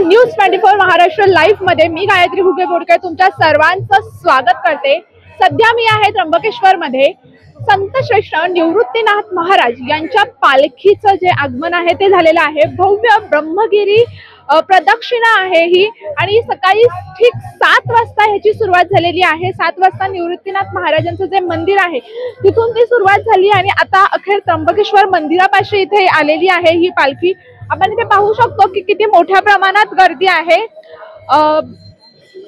News 24 Maharashtra live मध्ये मी गायत्री हुगे बोडके तुमच्या सर्वांचं स्वागत करते। सध्या मी आहे त्र्यंबकेश्वर मध्ये। संत श्रेष्ठ निवृत्तीनाथ महाराज यांच्या पालखीचं जे आगमन आहे ते झालेलं आहे। भव्य ब्रह्मगिरी प्रदक्षिणा आहे ही आणि सकाळी ठीक 7 वाजता ह्याची सुरुवात झालेली आहे। 7 वाजता निवृत्तीनाथ महाराजांचं जे मंदिर आहे तिथून ती सुरुवात झाली आणि आता अखेर त्र्यंबकेश्वर मंदिरापाशी इथे आलेली आहे ही पालखी। आपण इथे पाहू शकतो की किती मोठ्या प्रमाणात गर्दी आहे।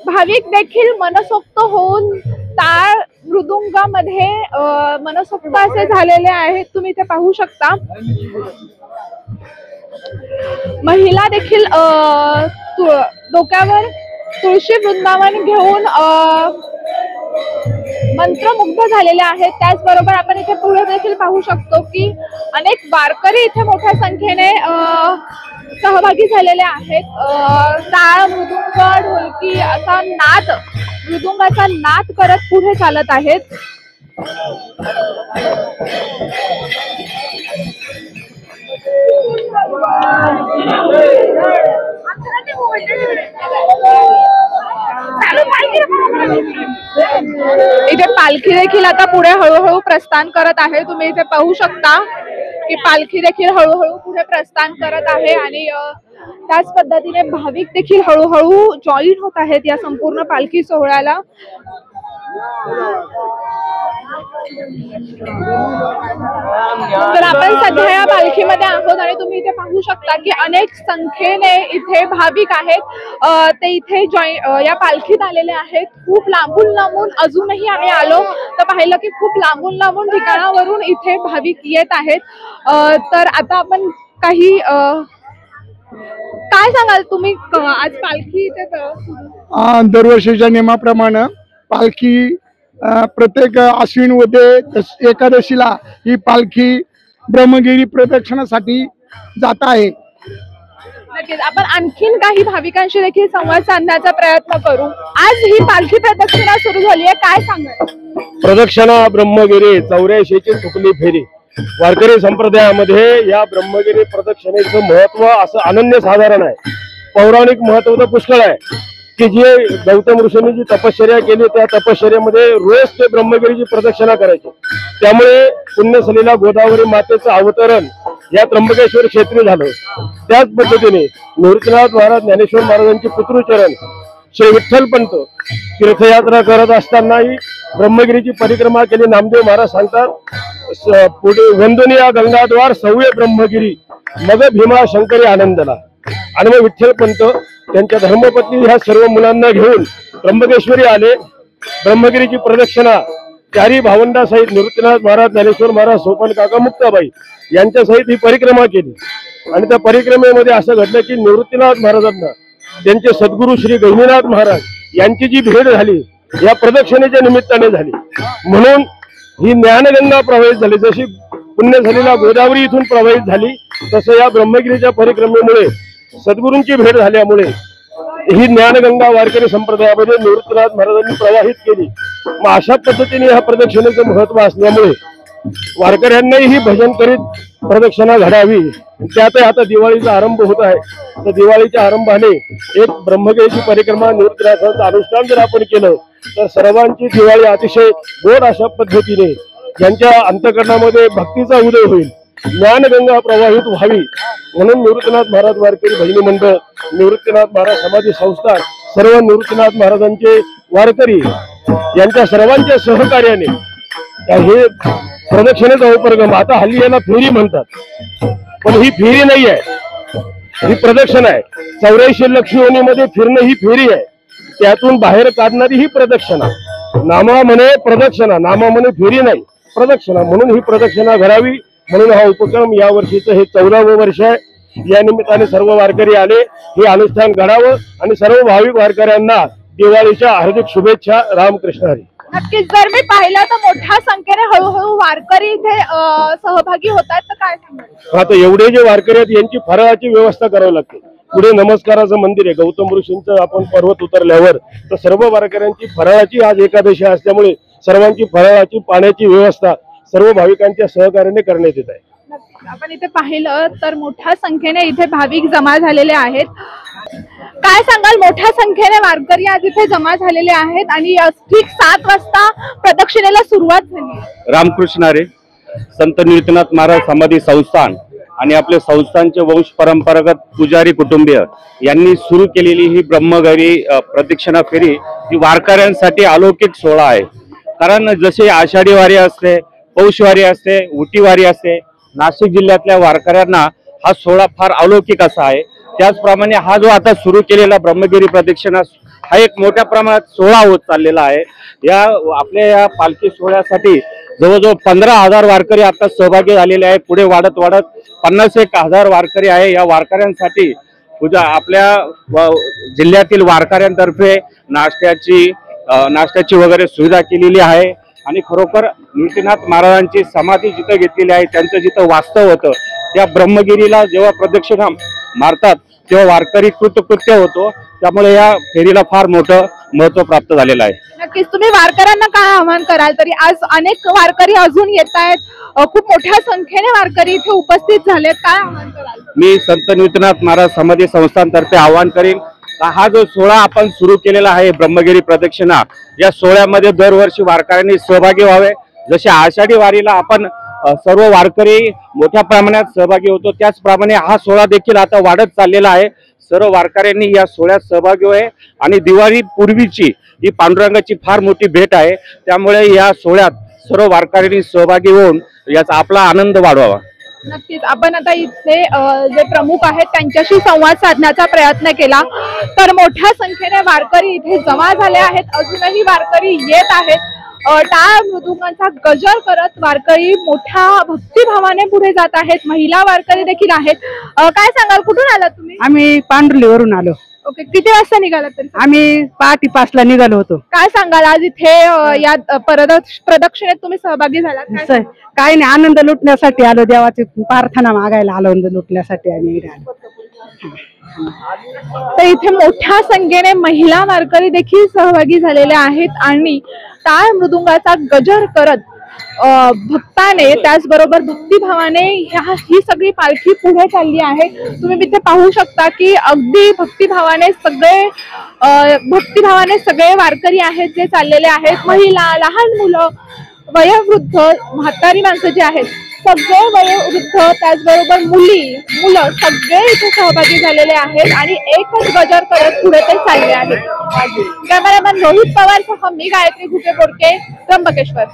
भाविक देखील मनसोक्त होऊन टाळ मृदुंगामध्ये मनसोक्त असे झालेले आहेत। तुम्ही इथे पाहू शकता महिला देखील डोक्यावर तुळशी वृंदावन घेऊन मंत्रमुग्ध झालेले आहेत। त्याचबरोबर आपण इथे पुढे देखील पाहू शकतो की अनेक वारकरी इथे मोठ्या संख्येने सहभागी झालेले आहेत। टाळ मृदुंग ढोलकी असा नाद मृदुंगाचा नाद करत पुढे चालत आहेत। इथे पालखी देखील आता पुढे हळूहळू प्रस्थान करत आहे। तुम्ही इथे पाहू शकता की पालखी देखील हळूहळू पुढे प्रस्थान करत आहे आणि त्याच पद्धतीने भाविक देखील हळूहळू जॉईन होत आहेत या संपूर्ण पालखी सोहळ्याला। तर आपण सध्या या पालखीमध्ये आहोत आणि तुम्ही इथे पाहू शकता की अनेक संख्येने इथे भाविक आहेत ते इथे या पालखीत आलेले आहेत। खूप लांबून अजूनही आम्ही आलो तर पाहिलं की खूप लांबून ठिकाणावरून इथे भाविक येत आहेत। तर आता आपण काही काय सांगाल तुम्ही आज पालखी इथे दरवर्षीच्या नियमाप्रमाणे पालखी प्रत्येक आश्विन वद्य एकादशीला ही पालखी ब्रह्मगिरी प्रदक्षिणासाठी जात आहे। नक्कीच आपण आणखीन काही भाविकांशी देखील संवाद साधण्याचा प्रयत्न करू। आज ही पालखी प्रदक्षिणा सुरू झाली आहे, काय सांगाल? प्रदक्षिणा ब्रह्मगिरी 84ची चुकली फेरी। वारकरी संप्रदायामध्ये या ब्रह्मगिरी प्रदक्षिणेचं महत्व असं अनन्यसाधारण आहे। पौराणिक महत्व तर पुष्कळ आहे की जे गौतम ऋषींनी जी तपश्चर्या केली त्या तपश्चर्यामध्ये रोज ते ब्रह्मगिरीची प्रदक्षिणा करायचे। त्यामुळे पुण्यसलीला गोदावरी मातेचं अवतरण या त्र्यंबकेश्वर क्षेत्री झालं। त्याच पद्धतीने निवृत्तीनाथ महाराज ज्ञानेश्वर महाराजांचे पुत्रचरण श्री विठ्ठलपंत तीर्थयात्रा करत असतानाही ब्रह्मगिरीची परिक्रमा केली। नामदेव महाराज सांगतात पुढे वंदनीया गंगाद्वार सव्य ब्रह्मगिरी मग भीमा शंकरी आनंदला। आणि मग विठ्ठलपंत त्यांच्या धर्मपत्नी ह्या सर्व मुलांना घेऊन त्र्यंबकेश्वरी आले। ब्रह्मगिरीची प्रदक्षिणा चारी भावंडासहित निवृत्तीनाथ महाराज ज्ञानेश्वर महाराज सोपान काका मुक्ताबाई यांच्या सहित ही परिक्रमा केली। आणि त्या परिक्रमेमध्ये असं घडलं की निवृत्तीनाथ महाराजांना त्यांचे सद्गुरू श्री गहिनीनाथ महाराज यांची जी भेट झाली या प्रदक्षिणेच्या निमित्ताने झाली। म्हणून ही ज्ञानगंगा प्रवाहित झाली। जशी पुण्यसलीला गोदावरी इथून प्रवाहित झाली तसं या ब्रह्मगिरीच्या परिक्रमेमुळे सद्गुरूंची भेट झाल्यामुळे ही ज्ञानगंगा वारकरी संप्रदायामध्ये निवृत्तीनाथ महाराजांनी प्रवाहित केली। मग अशा पद्धतीने ह्या प्रदक्षिणेचं महत्व असल्यामुळे वारकऱ्यांनाही ही भजन करीत प्रदक्षिणा घडावी। त्यातही आता दिवाळीचा आरंभ होत आहे तर दिवाळीच्या आरंभाने एक ब्रह्मगिरीची परिक्रमा निवृत्तीनाथांचं अनुष्ठान जर आपण केलं तर सर्वांची दिवाळी अतिशय गोड अशा पद्धतीने ज्यांच्या अंतःकरणामध्ये भक्तीचा उदय होईल, ज्ञानगंगा प्रवाहित व्हावी म्हणून निवृत्तीनाथ महाराज वारकरी भजनी मंडळ, निवृत्तीनाथ महाराज समाधी संस्था, सर्व निवृत्तीनाथ महाराजांचे वारकरी यांच्या सर्वांच्या सहकार्याने हे प्रदक्षिणेचा उपक्रम, आता हल्ली याला फेरी म्हणतात पण ही फेरी नाही आहे, ही प्रदक्षिणा आहे। 84 लक्ष योनीमध्ये फिरणं ही फेरी आहे, त्यातून बाहेर काढणारी ही प्रदक्षिणा। नामा म्हणे प्रदक्षिणा, नामा म्हणे फेरी नाही, प्रदक्षिणा। म्हणून ही प्रदक्षिणा घडावी म्हणून हा उपक्रम या वर्षीचं हे 14वं वर्ष आहे। या निमित्ताने सर्व वारकरी आले, हे अनुष्ठान घडावं आणि सर्व भाविक वारकऱ्यांना दिवाळीच्या हार्दिक शुभेच्छा। रामकृष्ण हरी। नक्कीच जर मी पाहिलं तर मोठ्या संख्येने हळूहळू वारकरी इथे सहभागी होतात, तर काय सांगाल? आता एवढे जे वारकरी आहेत यांची फराळाची व्यवस्था करावी लागते। पुढे नमस्काराचं मंदिर आहे, गौतम ऋषींचं आपण पर्वत उतरल्यावर तर सर्व वारकऱ्यांची फराळाची आज एकादशी असल्यामुळे सर्वांची फराळाची पाण्याची व्यवस्था सर्व भाविकांच्या सहकार्याने करण्यात येत आहे। आपण इथे पाहिलं तर मोठ्या संख्येने इथे भाविक जमा झालेले आहेत. काय सांगाल, मोठ्या संख्येने वारकरी आज इथे जमा झालेले आहेत आणि ठीक 7 वाजता प्रदक्षिणेला सुरुवात झाली. रामकृष्ण हरी. संत निवृत्तीनाथ महाराज समाधी संस्थान आणि आपले संस्थानचे वंश परंपरागत पुजारी कुटुंबीय यांनी सुरू केलेली ही ब्रह्मगिरी प्रदक्षिणा फेरी ही वारकऱ्यांसाठी अलौकिक सोहळा आहे. कारण जसे आषाढी वारी असते, पौष वारी असते, उटी वारी असते, नाशिक जिल्ह्यातल्या वारकऱ्यांना हा सोहळा फार अलौकिक असा आहे. त्याचप्रमाणे हा जो आता सुरू केलेला ब्रह्मगिरी प्रदक्षिणा हा एक मोठ्या प्रमाणात सोहळा होत चाललेला आहे. या आपल्या या पालखी सोहळ्यासाठी जवळजवळ 15,000 वारकरी आता सहभागी झालेले आहे. पुढे वाढत 51,000 वारकरी आहे. या वारकऱ्यांसाठी पूजा आपल्या जिल्ह्यातील वारकऱ्यांतर्फे नाश्त्याची वगैरे सुविधा केलेली आहे. आणि खरोखर निवृत्तीनाथ महाराजांची समाधी जिथं घेतलेली आहे, त्यांचं जिथं वास्तव होतं त्या ब्रह्मगिरीला जेव्हा प्रदक्षिणा मारतात तेव्हा वारकरी कृतकृत्य होतो. त्यामुळे या फेरीला फार मोठं महत्व प्राप्त झालेलं आहे. नक्कीच. तुम्ही वारकऱ्यांना काय आवाहन कराल? तरी आज अनेक वारकरी अजून येत आहेत, खूप मोठ्या संख्येने वारकरी इथे उपस्थित झालेत, काय आवाहन कराल? मी संत निवृत्तीनाथ महाराज समाधी संस्थानतर्फे आवाहन करेन, हा जो सोहळा आपण सुरू केलेला आहे ब्रह्मगिरी प्रदक्षिणा, या सोहळ्यामध्ये दरवर्षी वारकऱ्यांनी सहभागी व्हावे. जसे आषाढी वारीला आपण सर्व वारकरी मोठ्या प्रमाणात सहभागी होतो, त्याचप्रमाणे हा सोहळा देखील आता वाढत चाललेला आहे. सर्व वारकऱ्यांनी या सोहळ्यात सहभागी व्हावे आणि दिवाळी पूर्वीची ही पांडुरंगाची फार मोठी भेट आहे. त्यामुळे या सोहळ्यात सर्व वारकऱ्यांनी सहभागी होऊन याचा आपला आनंद वाढवावा. नक्कीच. आपण आता इथे जे प्रमुख आहेत त्यांच्याशी संवाद साधण्याचा प्रयत्न केला, तर मोठ्या संख्येने वारकरी इथे जमा झाले आहेत. अजूनही वारकरी येत आहेत. टाळ मृदुंगांचा गजर करत वारकरी मोठ्या भक्तिभावाने पुढे जात आहेत. महिला वारकरी देखील आहेत. काय सांगाल, कुठून आलात तुम्ही? आम्ही पांढुर्लीवरून आलो. ओके. किती वाजता निघालात तरी? आम्ही पहाटे 5ला निघालो होतो. काय सांगाल, आज इथे या प्रदक्षिणेत तुम्ही सहभागी झालात? काही नाही, आनंद लुटण्यासाठी आलो, देवाची प्रार्थना मागायला आनंद लुटण्यासाठी आम्ही आलो. तर इथे मोठ्या संख्येने महिला वारकरी देखील सहभागी झालेले आहेत आणि टाळ मृदुंगाचा गजर करत भक्ताने त्याचबरोबर भक्तिभावाने ही सगळी पालखी पुढे चालली आहे. तुम्ही इथे पाहू शकता की अगदी भक्तिभावाने सगळे वारकरी आहेत जे चाललेले आहेत. महिला, लहान मुलं, वयोवृद्ध, म्हातारी माणसं जे आहेत, सगळे वयोवृद्ध, त्याचबरोबर मुलं सगळे इथे सहभागी झालेले आहेत आणि एकच गजर करत पुढे ते चालले आहेत. कॅमेरामॅन रोहित पवार सह मी गायत्री घुगे बोडके, त्र्यंबकेश्वर.